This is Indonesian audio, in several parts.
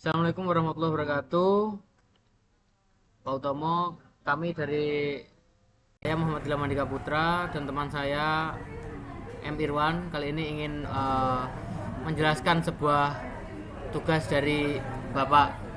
Assalamualaikum warahmatullahi wabarakatuh. Pak Utomo, kami dari saya Muhammad Ilham Andika Putra dan teman saya M. Irwan kali ini ingin menjelaskan sebuah tugas dari Bapak.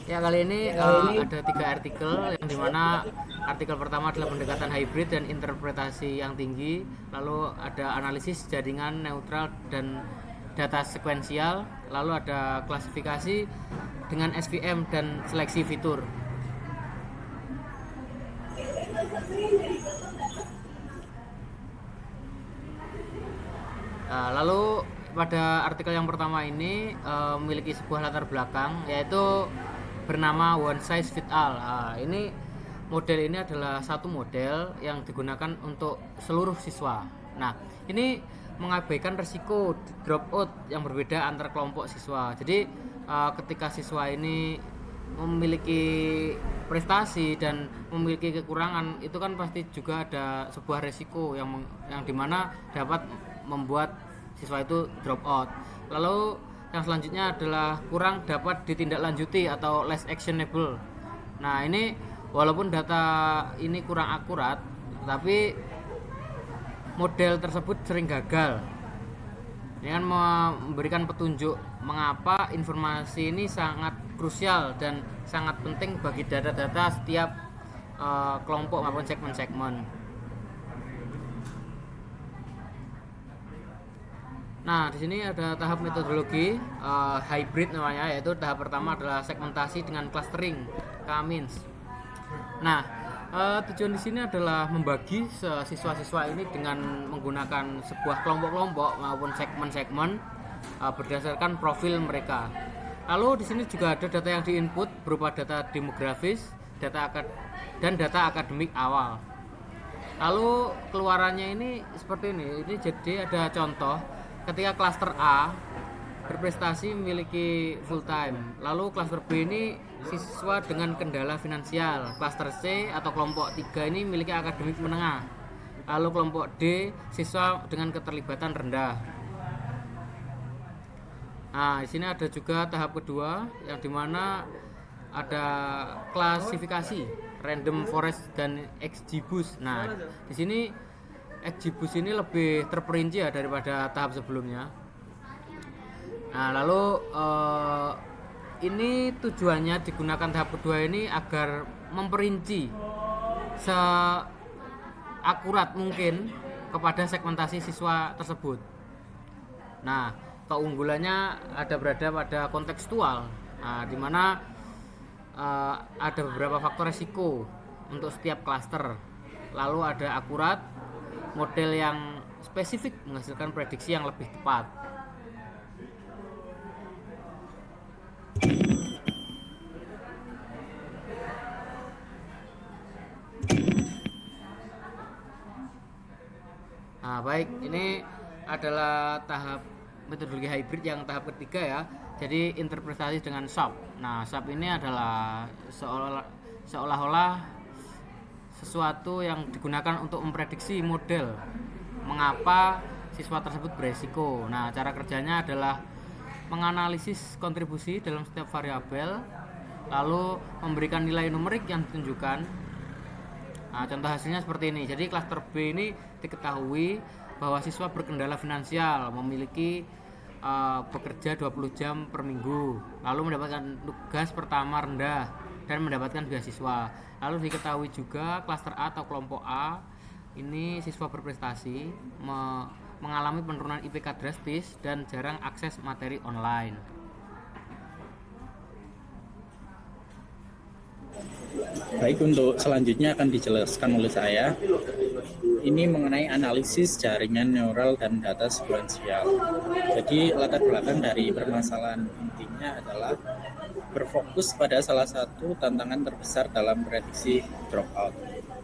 Ya, kali ini ada 3 artikel yang dimana artikel pertama adalah pendekatan hybrid dan interpretasi yang tinggi, lalu ada analisis jaringan neutral dan data sekuensial, lalu ada klasifikasi dengan SVM dan seleksi fitur. Lalu pada artikel yang pertama ini memiliki sebuah latar belakang yaitu bernama one size fit all. Ini model ini adalah satu model yang digunakan untuk seluruh siswa. Nah, ini mengabaikan risiko drop out yang berbeda antar kelompok siswa. Jadi ketika siswa ini memiliki prestasi dan memiliki kekurangan, itu kan pasti juga ada sebuah resiko yang dimana dapat membuat siswa itu drop out. Lalu yang selanjutnya adalah kurang dapat ditindaklanjuti atau less actionable. Nah, ini walaupun data ini kurang akurat, tapi model tersebut sering gagal. Ini kan memberikan petunjuk mengapa informasi ini sangat krusial dan sangat penting bagi data-data setiap kelompok maupun segmen-segmen. Nah, di sini ada tahap metodologi hybrid namanya, yaitu tahap pertama adalah segmentasi dengan clustering K-means. Nah, tujuan di sini adalah membagi siswa-siswa ini dengan menggunakan sebuah kelompok-kelompok maupun segmen-segmen berdasarkan profil mereka. Lalu di sini juga ada data yang diinput berupa data demografis, dan data akademik awal. Lalu keluarannya ini seperti ini. Ini jadi ada contoh ketika klaster A berprestasi memiliki full time. Lalu klaster B ini siswa dengan kendala finansial. Klaster C atau kelompok 3 ini memiliki akademik menengah. Lalu kelompok D siswa dengan keterlibatan rendah. Nah, di sini ada juga tahap kedua yang dimana ada klasifikasi random forest dan XGBoost. Nah, di sini XGBoost ini lebih terperinci ya daripada tahap sebelumnya. Nah, lalu ini tujuannya digunakan tahap kedua ini agar memperinci seakurat mungkin kepada segmentasi siswa tersebut. Nah, keunggulannya berada pada kontekstual, di mana ada beberapa faktor risiko untuk setiap klaster. Lalu ada akurat, model yang spesifik menghasilkan prediksi yang lebih tepat. Nah, baik, ini adalah tahap metodologi hybrid yang tahap ketiga ya. Jadi interpretasi dengan SOP. Nah, SOP ini adalah seolah-olah sesuatu yang digunakan untuk memprediksi model mengapa siswa tersebut beresiko. Nah, cara kerjanya adalah menganalisis kontribusi dalam setiap variabel, lalu memberikan nilai numerik yang ditunjukkan. Nah, contoh hasilnya seperti ini. Jadi klaster B ini diketahui bahwa siswa berkendala finansial, memiliki bekerja 20 jam per minggu, lalu mendapatkan tugas pertama rendah dan mendapatkan beasiswa. Lalu diketahui juga klaster A atau kelompok A ini siswa berprestasi, mengalami penurunan IPK drastis dan jarang akses materi online. Baik, untuk selanjutnya akan dijelaskan oleh saya. Ini mengenai analisis jaringan neural dan data sekuensial. Jadi latar belakang dari permasalahan intinya adalah berfokus pada salah satu tantangan terbesar dalam prediksi dropout.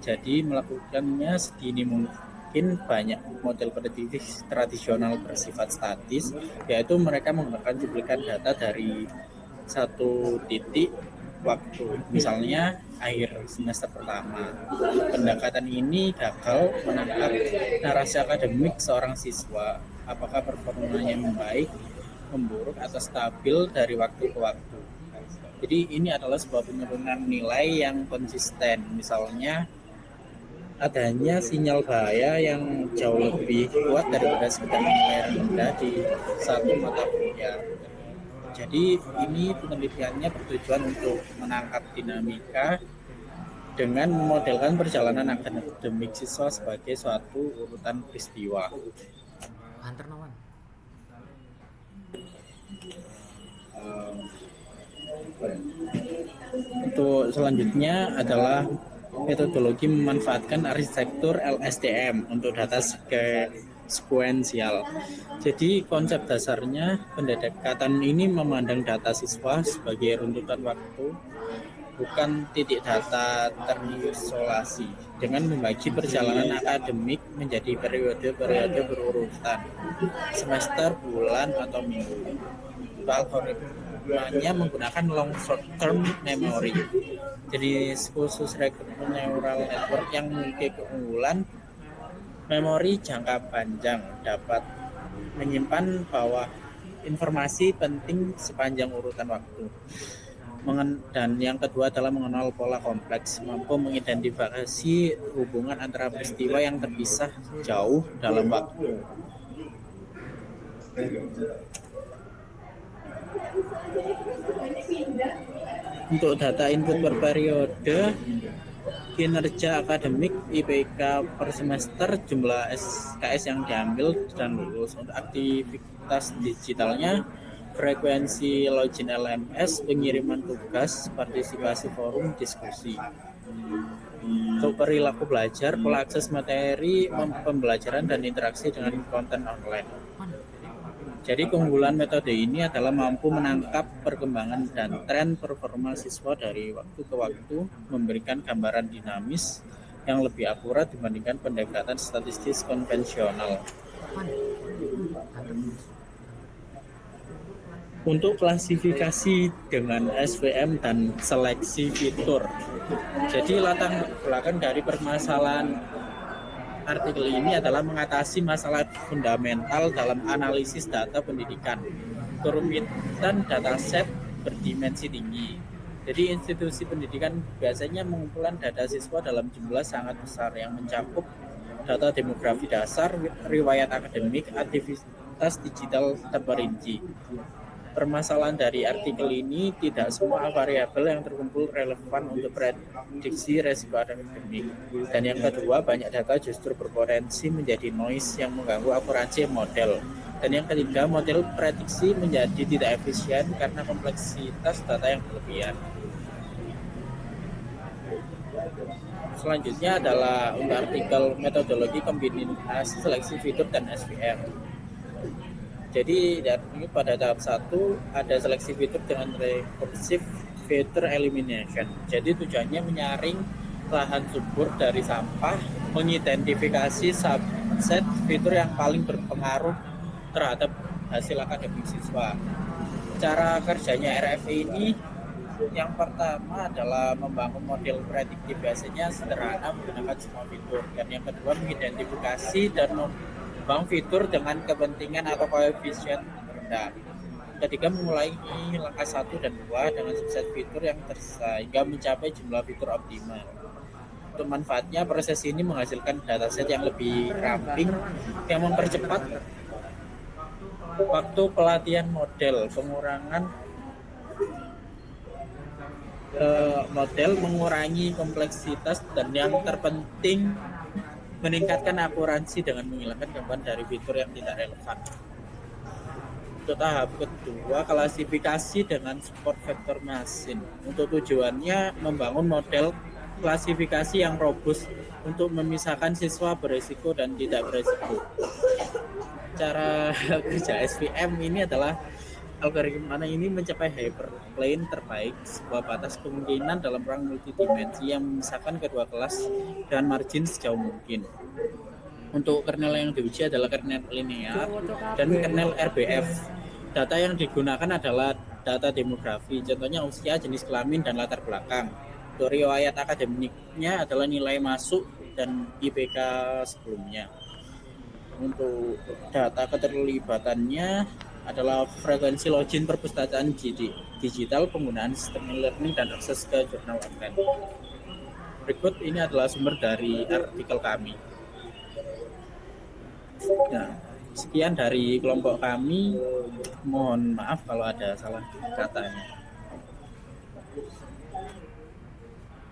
Jadi melakukannya sedini mungkin banyak model prediksi tradisional bersifat statis, yaitu mereka menggunakan cuplikan data dari satu titik waktu, misalnya akhir semester pertama. Pendekatan ini gagal menangkap narasi akademik seorang siswa, apakah performanya membaik, memburuk, atau stabil dari waktu ke waktu. Jadi ini adalah sebuah penurunan nilai yang konsisten, misalnya adanya sinyal bahaya yang jauh lebih kuat daripada sekedar nilai rendah di satu mata kuliah. Jadi ini penelitiannya bertujuan untuk menangkap dinamika dengan memodelkan perjalanan akademik siswa sebagai suatu urutan peristiwa. Hunter Nowan. Untuk selanjutnya adalah metodologi memanfaatkan arsitektur LSTM untuk data sekuensial. Jadi konsep dasarnya pendekatan ini memandang data siswa sebagai runtutan waktu, bukan titik data terisolasi, dengan membagi perjalanan akademik menjadi periode-periode berurutan, semester, bulan, atau minggu. Algoritmanya menggunakan long short term memory. Jadi khusus recurrent neural network yang memiliki keunggulan memori jangka panjang dapat menyimpan bahwa informasi penting sepanjang urutan waktu. Dan yang kedua adalah mengenal pola kompleks, mampu mengidentifikasi hubungan antara peristiwa yang terpisah jauh dalam waktu. Untuk data input per periode, kinerja akademik, IPK per semester, jumlah SKS yang diambil dan lulus. Untuk aktivitas digitalnya, frekuensi login LMS, pengiriman tugas, partisipasi forum, diskusi. Untuk perilaku belajar, pola akses materi, pembelajaran, dan interaksi dengan konten online. Jadi keunggulan metode ini adalah mampu menangkap perkembangan dan tren performa siswa dari waktu ke waktu, memberikan gambaran dinamis yang lebih akurat dibandingkan pendekatan statistik konvensional. Untuk klasifikasi dengan SVM dan seleksi fitur. Jadi latar belakang dari permasalahan artikel ini adalah mengatasi masalah fundamental dalam analisis data pendidikan, kerumitan dataset berdimensi tinggi. Jadi institusi pendidikan biasanya mengumpulkan data siswa dalam jumlah sangat besar yang mencakup data demografi dasar, riwayat akademik, aktivitas digital terperinci. Permasalahan dari artikel ini, tidak semua variabel yang terkumpul relevan untuk prediksi resiko akademik. Dan yang kedua, banyak data justru berpotensi menjadi noise yang mengganggu akurasi model. Dan yang ketiga, model prediksi menjadi tidak efisien karena kompleksitas data yang berlebihan. Selanjutnya adalah untuk artikel metodologi kombinasi seleksi fitur dan SVM. Jadi pada tahap 1 ada seleksi fitur dengan recursive feature elimination. Jadi tujuannya menyaring lahan subur dari sampah, mengidentifikasi subset fitur yang paling berpengaruh terhadap hasil akademik siswa. Cara kerjanya RFE ini yang pertama adalah membangun model prediktif, biasanya sederhana menggunakan semua fitur. Dan yang kedua mengidentifikasi dan membangun fitur dengan kepentingan atau koefisien rendah. Ketiga, memulai langkah 1 dan 2 dengan subset fitur yang tersisa hingga mencapai jumlah fitur optimal. Untuk manfaatnya, proses ini menghasilkan dataset yang lebih ramping yang mempercepat waktu pelatihan model, mengurangi kompleksitas, dan yang terpenting meningkatkan akurasi dengan menghilangkan gambaran dari fitur yang tidak relevan. Untuk tahap kedua, klasifikasi dengan support vector machine. Untuk tujuannya membangun model klasifikasi yang robust untuk memisahkan siswa beresiko dan tidak beresiko. Cara kerja SVM ini adalah algoritma ini mencapai hyperplane terbaik, sebuah batas kemungkinan dalam ruang multidimensi yang memisahkan kedua kelas dan margin sejauh mungkin. Untuk kernel yang diuji adalah kernel linear dan kernel RBF. Data yang digunakan adalah data demografi, contohnya usia, jenis kelamin, dan latar belakang. Untuk riwayat akademiknya adalah nilai masuk dan IPK sebelumnya. Untuk data keterlibatannya adalah frekuensi login perpustakaan digital, penggunaan sistem e-learning, dan akses ke jurnal online. Berikut ini adalah sumber dari artikel kami. Nah, sekian dari kelompok kami. Mohon maaf kalau ada salah katanya.